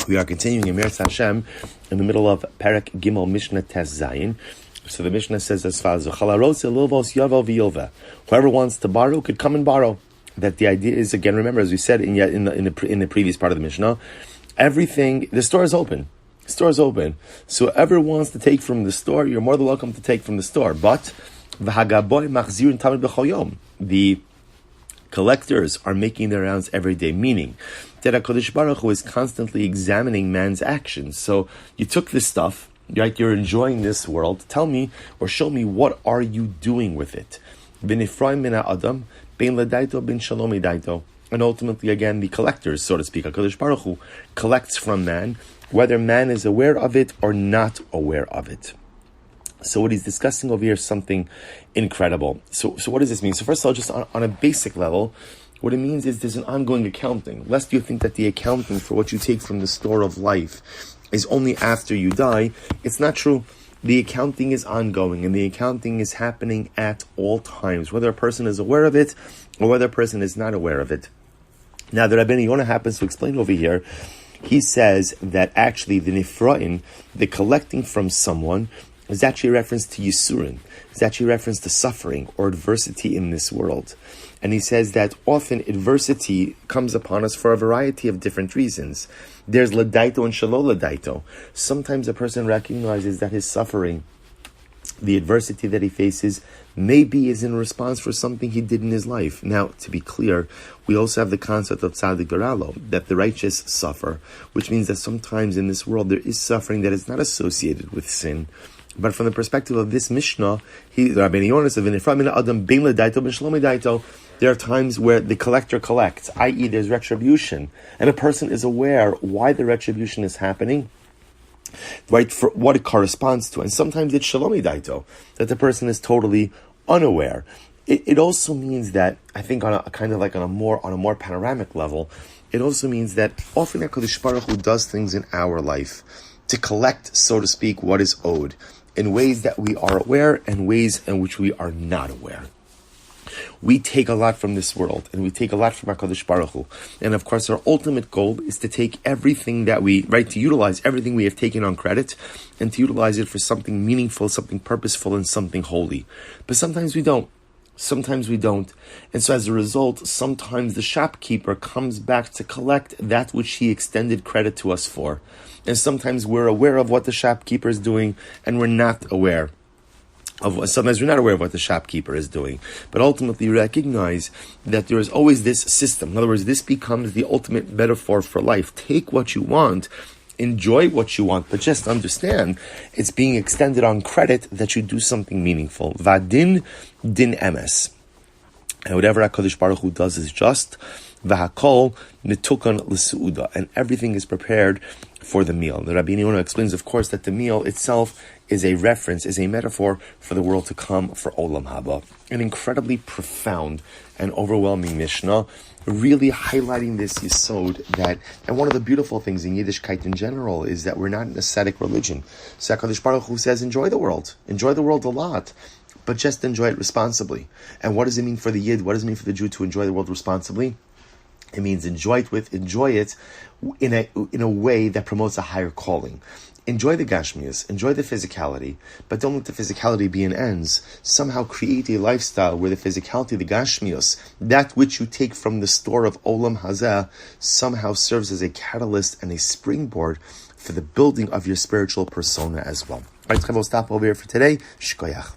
We are continuing in Meretz Hashem in the middle of Perek Gimel Mishna Tes Zayin. So the Mishnah says as follows: whoever wants to borrow could come and borrow. That the idea is, again, remember, as we said in the previous part of the Mishnah, everything, the store is open. The store is open. So whoever wants to take from the store, you're more than welcome to take from the store. But the collectors are making their rounds every day, meaning that HaKadosh Baruch Hu is constantly examining man's actions. So you took this stuff, right? You're enjoying this world. Tell me or show me, what are you doing with it? And ultimately, again, the collectors, so to speak, HaKadosh Baruch Hu collects from man, whether man is aware of it or not aware of it. So what he's discussing over here is something incredible. So what does this mean? So first of all, just on a basic level, what it means is there's an ongoing accounting. Lest you think that the accounting for what you take from the store of life is only after you die. It's not true. The accounting is ongoing, and the accounting is happening at all times, whether a person is aware of it or whether a person is not aware of it. Now, the Rabbeinu Yonah happens to explain over here. He says that actually the nifra'in, the collecting from someone, is actually a reference to Yisurin. It's actually a reference to suffering or adversity in this world. And he says that often adversity comes upon us for a variety of different reasons. There's ladaito and shalo ladaito. Sometimes a person recognizes that his suffering, the adversity that he faces, maybe is in response for something he did in his life. Now, to be clear, we also have the concept of tzaddik garalo, that the righteous suffer, which means that sometimes in this world there is suffering that is not associated with sin. But from the perspective of this Mishnah, Rabbeinu Yonah says, there are times where the collector collects, i.e. there's retribution, and a person is aware why the retribution is happening, right, for what it corresponds to. And sometimes it's shalomi daito, that the person is totally unaware. It also means that, I think on a more panoramic level, it also means that often HaKadosh Baruch Hu does things in our life to collect, so to speak, what is owed, in ways that we are aware and ways in which we are not aware. We take a lot from this world, and we take a lot from HaKadosh Baruch Hu. And of course, our ultimate goal is to take everything that to utilize everything we have taken on credit, and to utilize it for something meaningful, something purposeful, and something holy. But sometimes we don't. Sometimes we don't. And so as a result, sometimes the shopkeeper comes back to collect that which he extended credit to us for. And sometimes we're aware of what the shopkeeper is doing, and we're not aware sometimes we're not aware of what the shopkeeper is doing. But ultimately recognize that there is always this system. In other words, this becomes the ultimate metaphor for life. Take what you want, enjoy what you want, but just understand it's being extended on credit that you do something meaningful. Vadin din emes. And whatever HaKadosh Baruch Hu does is just. V'hakol nitukan l'su'uda. And everything is prepared for the meal. The Rabbeinu Yonah explains, of course, that the meal itself is a reference, is a metaphor for the world to come, for Olam Haba. An incredibly profound and overwhelming Mishnah, really highlighting this yesod that, and one of the beautiful things in Yiddishkeit in general is that we're not an ascetic religion. So HaKadosh Baruch Hu says, enjoy the world a lot, but just enjoy it responsibly. And what does it mean for the Yid? What does it mean for the Jew to enjoy the world responsibly? It means enjoy it in a way that promotes a higher calling. Enjoy the gashmias, enjoy the physicality, but don't let the physicality be an ends. Somehow create a lifestyle where the physicality, the gashmias, that which you take from the store of Olam Hazeh, somehow serves as a catalyst and a springboard for the building of your spiritual persona as well. All right, we'll stop over here for today. Shkoyach.